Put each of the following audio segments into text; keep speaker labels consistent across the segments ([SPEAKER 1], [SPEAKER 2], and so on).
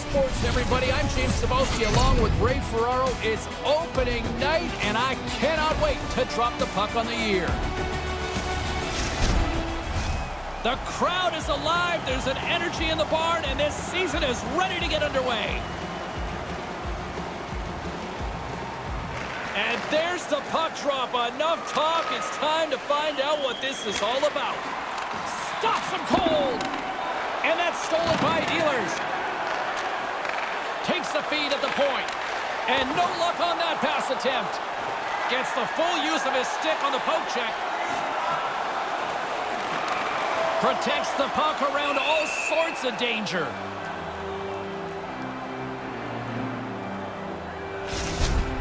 [SPEAKER 1] Sports, everybody. I'm James Cebulski along with Ray Ferraro. It's opening night, and I cannot wait to drop the puck on the year. The crowd is alive. There's an energy in the barn, and this season is ready to get underway. And there's the puck drop. Enough talk. It's time to find out what this is all about. Stops him cold. And that's stolen by Ehlers. Takes the feed at the point. And no luck on that pass attempt. Gets the full use of his stick on the poke check. Protects the puck around all sorts of danger.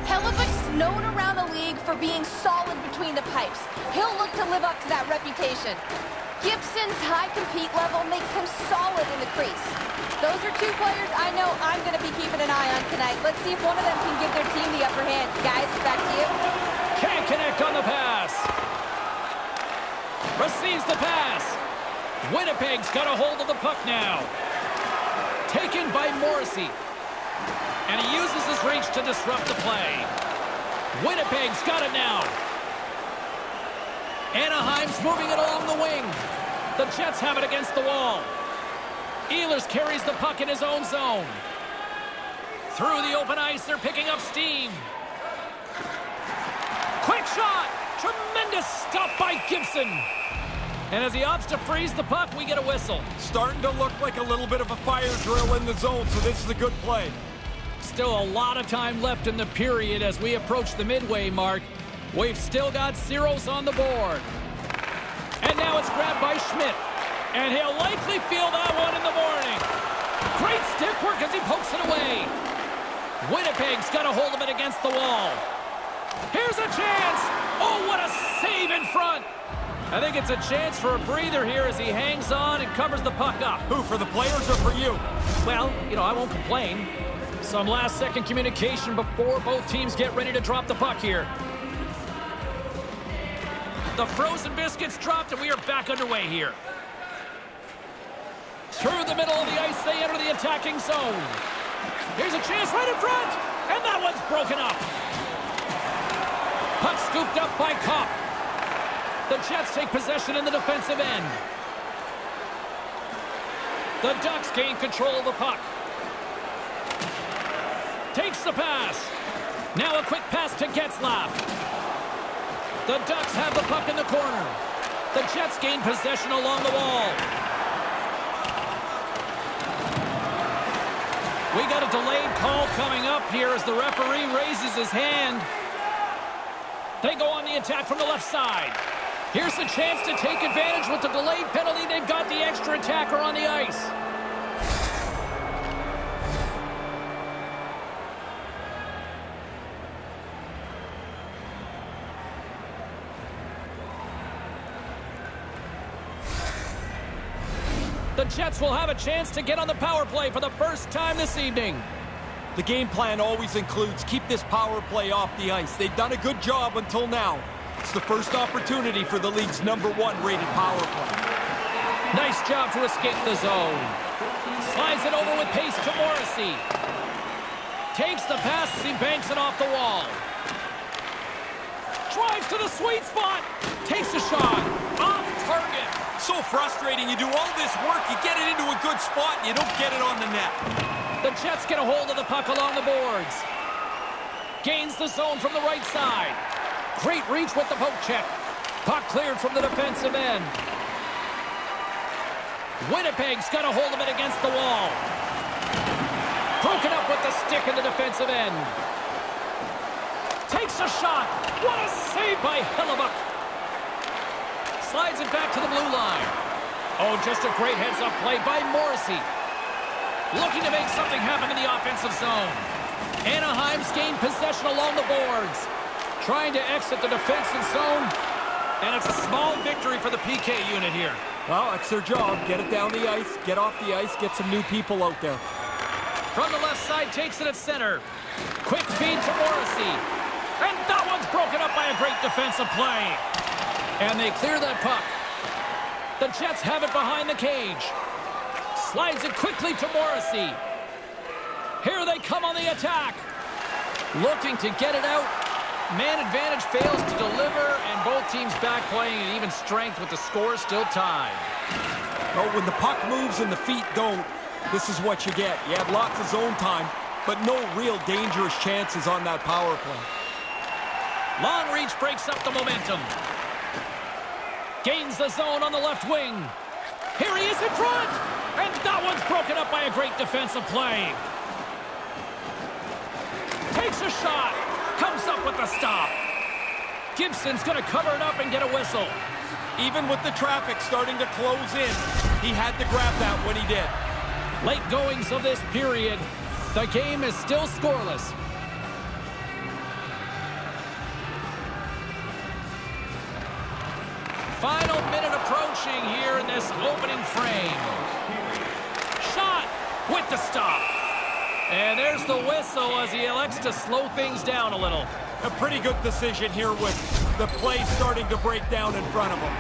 [SPEAKER 2] Hellebuck's known around the league for being solid between the pipes. He'll look to live up to that reputation. Gibson's high compete level makes him solid in the crease. Those are two players I know I'm going to be keeping an eye on tonight. Let's see if one of them can give their team the upper hand. Guys, back to you.
[SPEAKER 1] Can't connect on the pass. Receives the pass. Winnipeg's got a hold of the puck now. Taken by Morrissey. And he uses his reach to disrupt the play. Winnipeg's got it now. Anaheim's moving it along the wing. The Jets have it against the wall. Ehlers carries the puck in his own zone. Through the open ice, they're picking up steam. Quick shot! Tremendous stop by Gibson. And as he opts to freeze the puck, we get a whistle.
[SPEAKER 3] Starting to look like a little bit of a fire drill in the zone, so this is a good play.
[SPEAKER 1] Still a lot of time left in the period as we approach the midway mark. We've still got zeros on the board. And now it's grabbed by Schmidt. And he'll likely feel that one in the morning. Great stick work as he pokes it away. Winnipeg's got a hold of it against the wall. Here's a chance. Oh, what a save in front. I think it's a chance for a breather here as he hangs on and covers the puck up.
[SPEAKER 3] Who, for the players or for you?
[SPEAKER 1] Well, I won't complain. Some last-second communication before both teams get ready to drop the puck here. The frozen biscuits dropped, and we are back underway here. Through the middle of the ice, they enter the attacking zone. Here's a chance right in front, and that one's broken up. Puck scooped up by Kopp. The Jets take possession in the defensive end. The Ducks gain control of the puck. Takes the pass. Now a quick pass to Getzlaf. The Ducks have the puck in the corner. The Jets gain possession along the wall. We got a delayed call coming up here as the referee raises his hand. They go on the attack from the left side. Here's the chance to take advantage with the delayed penalty. They've got the extra attacker on the ice. The Jets will have a chance to get on the power play for the first time this evening.
[SPEAKER 3] The game plan always includes keep this power play off the ice. They've done a good job until now. It's the first opportunity for the league's #1 rated power play.
[SPEAKER 1] Nice job to escape the zone. Slides it over with pace to Morrissey. Takes the pass as he banks it off the wall. Drives to the sweet spot. Takes a shot. Off target.
[SPEAKER 3] So frustrating. You do all this work, you get it into a good spot, and you don't get it on the net.
[SPEAKER 1] The Jets get a hold of the puck along the boards. Gains the zone from the right side. Great reach with the poke check. Puck cleared from the defensive end. Winnipeg's got a hold of it against the wall. Broken up with the stick in the defensive end. Takes a shot. What a save by Hellebuck. Slides it back to the blue line. Oh, just a great heads-up play by Morrissey. Looking to make something happen in the offensive zone. Anaheim's gained possession along the boards. Trying to exit the defensive zone. And it's a small victory for the PK unit here.
[SPEAKER 3] Well, that's their job. Get it down the ice, get off the ice, get some new people out there.
[SPEAKER 1] From the left side, takes it at center. Quick feed to Morrissey. And that one's broken up by a great defensive play. And they clear that puck. The Jets have it behind the cage. Slides it quickly to Morrissey. Here they come on the attack. Looking to get it out. Man advantage fails to deliver, and both teams back playing at even strength with the score still tied.
[SPEAKER 3] Oh, when the puck moves and the feet don't, this is what you get. You have lots of zone time, but no real dangerous chances on that power play.
[SPEAKER 1] Long reach breaks up the momentum. Gains the zone on the left wing. Here he is in front, and that one's broken up by a great defensive play. Takes a shot. Comes up with the stop. Gibson's going to cover it up and get a whistle.
[SPEAKER 3] Even with the traffic starting to close in, he had to grab that when he did.
[SPEAKER 1] Late goings of this period. The game is still scoreless. Final minute approaching here in this opening frame. Shot with the stop. And there's the whistle as he elects to slow things down a little.
[SPEAKER 3] A pretty good decision here with the play starting to break down in front of him.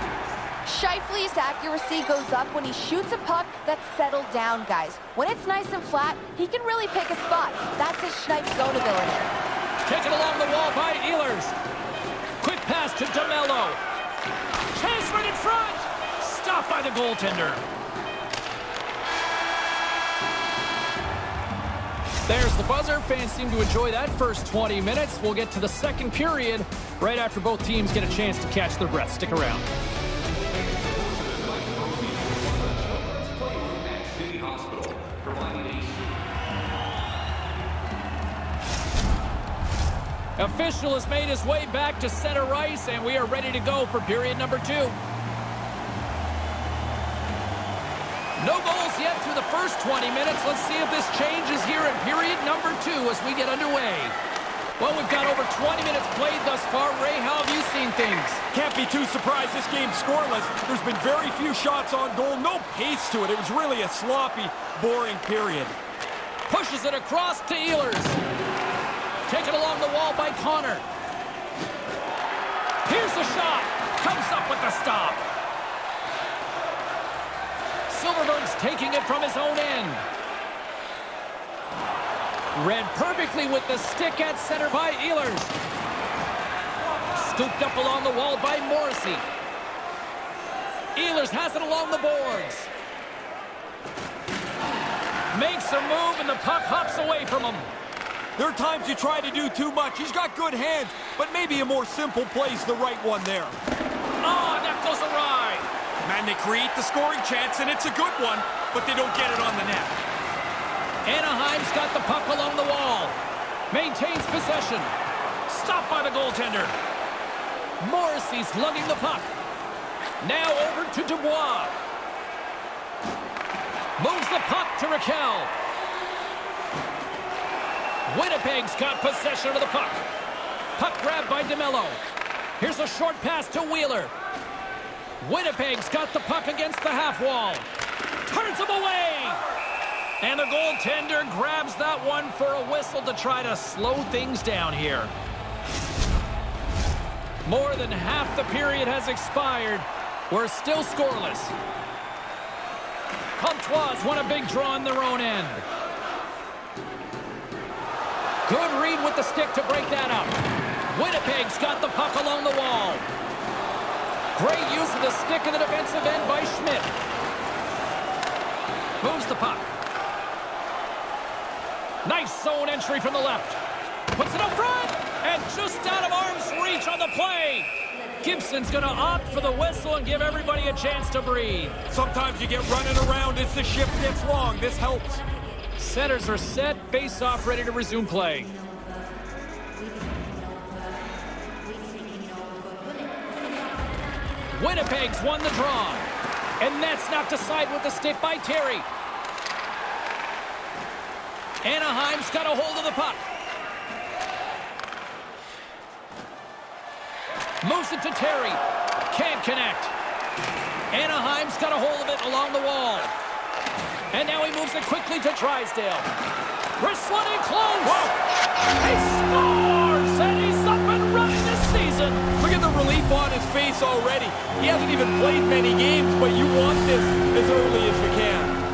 [SPEAKER 2] Scheifele's accuracy goes up when he shoots a puck that's settled down, guys. When it's nice and flat, he can really pick his spots. That's his Schneip zone ability.
[SPEAKER 1] Taken along the wall by Ehlers. Quick pass to DeMello. Chase right in front. Stopped by the goaltender. There's the buzzer. Fans seem to enjoy that first 20 minutes. We'll get to the second period right after both teams get a chance to catch their breath. Stick around. Official has made his way back to center ice, and we are ready to go for period number 2. No goals yet through the first 20 minutes. Let's see if this changes here in period number 2 as we get underway. Well, we've got over 20 minutes played thus far. Ray, how have you seen things?
[SPEAKER 3] Can't be too surprised this game's scoreless. There's been very few shots on goal, no pace to it. It was really a sloppy, boring period.
[SPEAKER 1] Pushes it across to Ehlers. Taken along the wall by Connor. Here's the shot. Comes up with the stop. Silverberg's taking it from his own end. Read perfectly with the stick at center by Ehlers. Scooped up along the wall by Morrissey. Ehlers has it along the boards. Makes a move and the puck hops away from him.
[SPEAKER 3] There are times you try to do too much. He's got good hands, but maybe a more simple play's the right one there.
[SPEAKER 1] Oh, that goes awry.
[SPEAKER 3] Man, they create the scoring chance, and it's a good one, but they don't get it on the net.
[SPEAKER 1] Anaheim's got the puck along the wall. Maintains possession. Stopped by the goaltender. Morrissey's lugging the puck. Now over to Dubois. Moves the puck to Raquel. Winnipeg's got possession of the puck. Puck grabbed by DeMello. Here's a short pass to Wheeler. Winnipeg's got the puck against the half wall. Turns him away. And the goaltender grabs that one for a whistle to try to slow things down here. More than half the period has expired. We're still scoreless. Comtois won a big draw in their own end. Good read with the stick to break that up. Winnipeg's got the puck along the wall. Great use of the stick in the defensive end by Schmidt. Moves the puck. Nice zone entry from the left. Puts it up front, and just out of arm's reach on the play. Gibson's going to opt for the whistle and give everybody a chance to breathe.
[SPEAKER 3] Sometimes you get running around as the shift gets long. This helps.
[SPEAKER 1] Setters are set, face-off ready to resume play. Winnipeg's won the draw. And that's knocked aside with the stick by Terry. Anaheim's got a hold of the puck. Moves it to Terry. Can't connect. Anaheim's got a hold of it along the wall. And now he moves it quickly to Drysdale. Wrestling in close.
[SPEAKER 3] Whoa.
[SPEAKER 1] He scores! And he's up and running this season.
[SPEAKER 3] Look at the relief on his face already. He hasn't even played many games, but you want this as early as you can.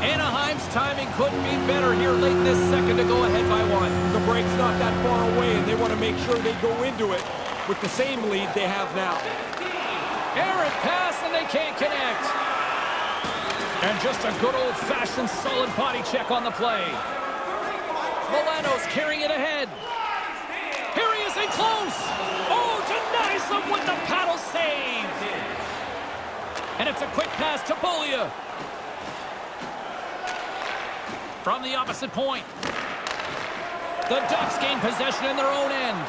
[SPEAKER 1] Anaheim's timing couldn't be better here late in this second to go ahead by one.
[SPEAKER 3] The break's not that far away, and they want to make sure they go into it with the same lead they have now.
[SPEAKER 1] Errant pass, and they can't connect. And just a good old-fashioned solid body check on the play. Milano's carrying it ahead. Here he is in close. Oh, denies him with the paddle save. And it's a quick pass to Bolia. From the opposite point. The Ducks gain possession in their own end.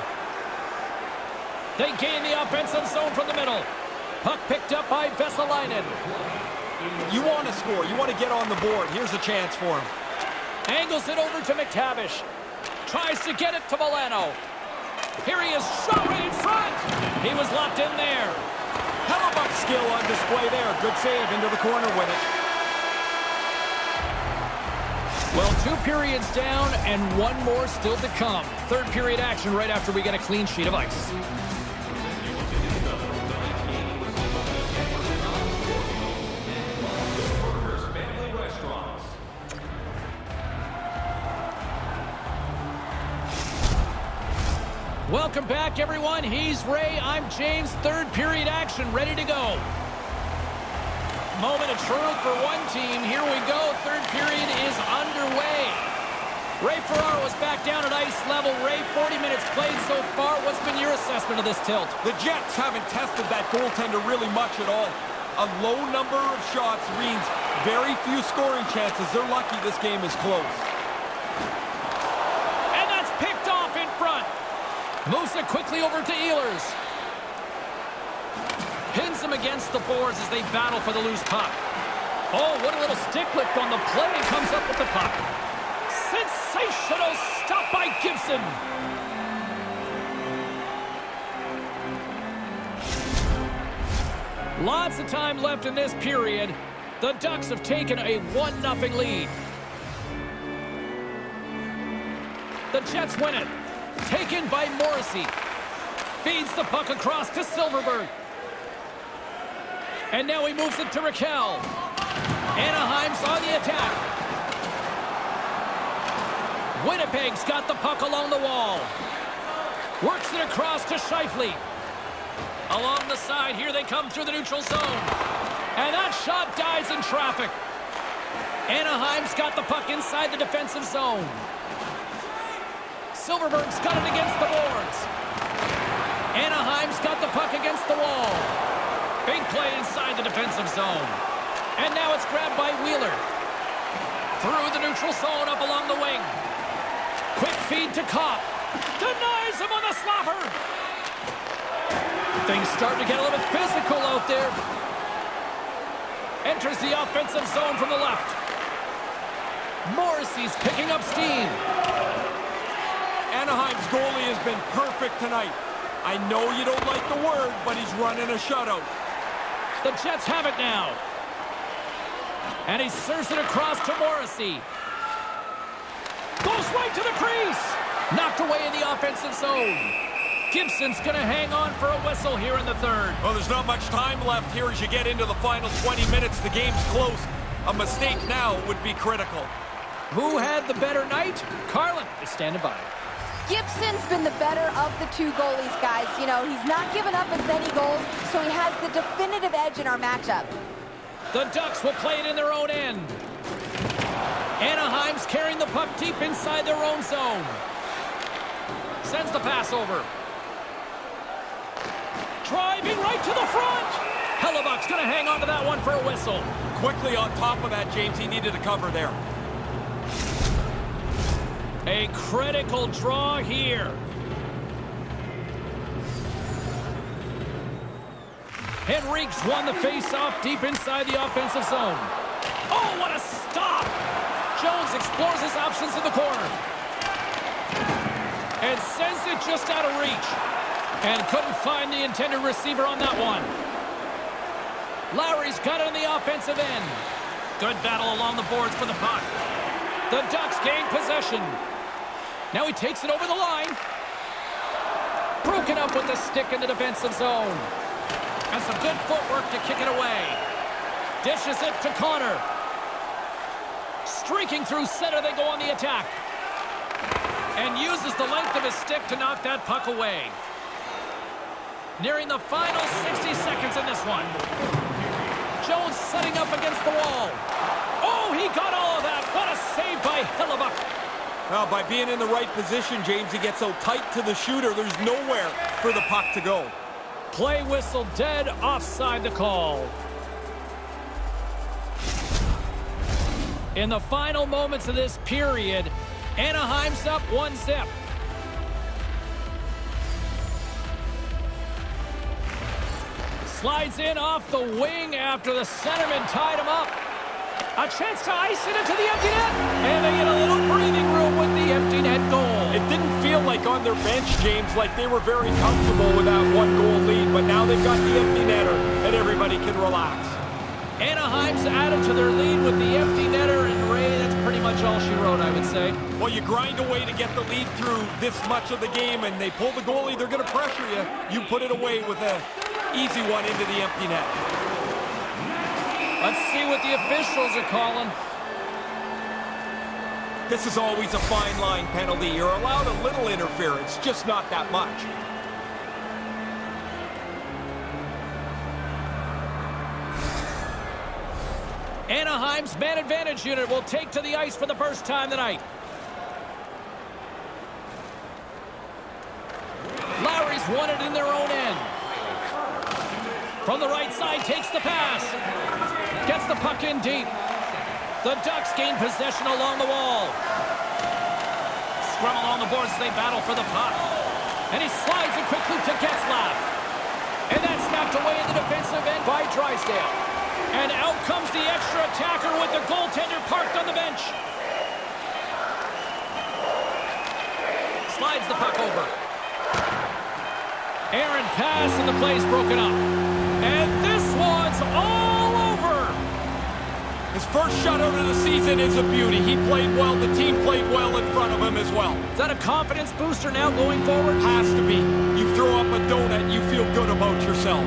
[SPEAKER 1] They gain the offensive zone from the middle. Puck picked up by Vesalainen.
[SPEAKER 3] You want to score. You want to get on the board. Here's a chance for him.
[SPEAKER 1] Angles it over to McTavish. Tries to get it to Milano. Here he is, shot right in front. He was locked in there.
[SPEAKER 3] Hellebuck skill on display there. Good save into the corner with it.
[SPEAKER 1] Well, 2 periods down and 1 more still to come. Third period action right after we get a clean sheet of ice. Welcome back, everyone. He's Ray. I'm James. Third period action ready to go. Moment of truth for one team. Here we go. Third period is underway. Ray Ferraro is back down at ice level. Ray, 40 minutes played so far. What's been your assessment of this tilt?
[SPEAKER 3] The Jets haven't tested that goaltender really much at all. A low number of shots means very few scoring chances. They're lucky this game is close.
[SPEAKER 1] And that's picked off in front. Moves it quickly over to Ehlers. Pins him against the boards as they battle for the loose puck. Oh, what a little stick lift on the play. Comes up with the puck. Sensational stop by Gibson. Lots of time left in this period. The Ducks have taken a 1-0 lead. The Jets win it. Taken by Morrissey. Feeds the puck across to Silverberg. And now he moves it to Raquel. Anaheim's on the attack. Winnipeg's got the puck along the wall. Works it across to Scheifele. Along the side, here they come through the neutral zone. And that shot dies in traffic. Anaheim's got the puck inside the defensive zone. Silverberg's got it against the boards. Anaheim's got the puck against the wall. Big play inside the defensive zone. And now it's grabbed by Wheeler. Through the neutral zone up along the wing. Quick feed to Kopp. Denies him on the slapper. Things starting to get a little bit physical out there. Enters the offensive zone from the left. Morrissey's picking up steam.
[SPEAKER 3] Anaheim's goalie has been perfect tonight. I know you don't like the word, but he's running a shutout.
[SPEAKER 1] The Jets have it now. And he serves it across to Morrissey. Goes right to the crease. Knocked away in the offensive zone. Gibson's going to hang on for a whistle here in the third.
[SPEAKER 3] Well, there's not much time left here as you get into the final 20 minutes. The game's close. A mistake now would be critical.
[SPEAKER 1] Who had the better night? Carlin is standing by.
[SPEAKER 2] Gibson's been the better of the 2 goalies, guys. You know, he's not given up as many goals, so he has the definitive edge in our matchup.
[SPEAKER 1] The Ducks will play it in their own end. Anaheim's carrying the puck deep inside their own zone. Sends the pass over. Driving right to the front. Hellebuck's going to hang on to that one for a whistle.
[SPEAKER 3] Quickly on top of that, James, he needed a cover there.
[SPEAKER 1] A critical draw here. Henrique's won the face-off deep inside the offensive zone. Oh, what a stop! Jones explores his options in the corner. And sends it just out of reach. And couldn't find the intended receiver on that one. Lowry's got it on the offensive end. Good battle along the boards for the puck. The Ducks gain possession. Now he takes it over the line. Broken up with the stick in the defensive zone. And some good footwork to kick it away. Dishes it to Connor. Streaking through center, they go on the attack. And uses the length of his stick to knock that puck away. Nearing the final 60 seconds in this one. Jones setting up against the wall. Oh, he got all of that. What a save by Hellebuyck.
[SPEAKER 3] Well, by being in the right position, James, he gets so tight to the shooter, there's nowhere for the puck to go.
[SPEAKER 1] Play whistle dead, offside the call. In the final moments of this period, Anaheim's up 1-0. Slides in off the wing after the centerman tied him up. A chance to ice it into the empty net. And they get a little breathing room with the empty net goal.
[SPEAKER 3] It didn't feel like on their bench, James, like they were very comfortable with that one-goal lead. But now they've got the empty netter, and everybody can relax.
[SPEAKER 1] Anaheim's added to their lead with the empty netter, and Ray, that's pretty much all she wrote, I would say.
[SPEAKER 3] Well, you grind away to get the lead through this much of the game, and they pull the goalie, they're going to pressure you. You put it away with an easy one into the empty net.
[SPEAKER 1] Let's see what the officials are calling.
[SPEAKER 3] This is always a fine line penalty. You're allowed a little interference, just not that much.
[SPEAKER 1] Anaheim's man advantage unit will take to the ice for the first time tonight. Lowry's won it in their own end. From the right side, takes the pass. Gets the puck in deep. The Ducks gain possession along the wall. Scrum along the boards as they battle for the puck. And he slides it quickly to Getzlaf. And that's snapped away in the defensive end by Drysdale. And out comes the extra attacker with the goaltender parked on the bench. Slides the puck over. Aaron pass and the play's broken up. And this one's all over.
[SPEAKER 3] His first shutout of the season is a beauty. He played well. The team played well in front of him as well.
[SPEAKER 1] Is that a confidence booster now going forward?
[SPEAKER 3] Has to be. You throw up a donut, you feel good about yourself.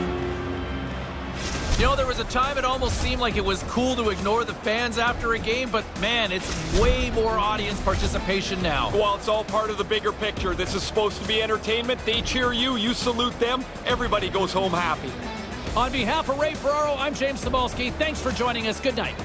[SPEAKER 1] You know, there was a time it almost seemed like it was cool to ignore the fans after a game, but man, it's way more audience participation now.
[SPEAKER 3] Well, it's all part of the bigger picture. This is supposed to be entertainment. They cheer you, you salute them. Everybody goes home happy.
[SPEAKER 1] On behalf of Ray Ferraro, I'm James Cybulski. Thanks for joining us. Good night.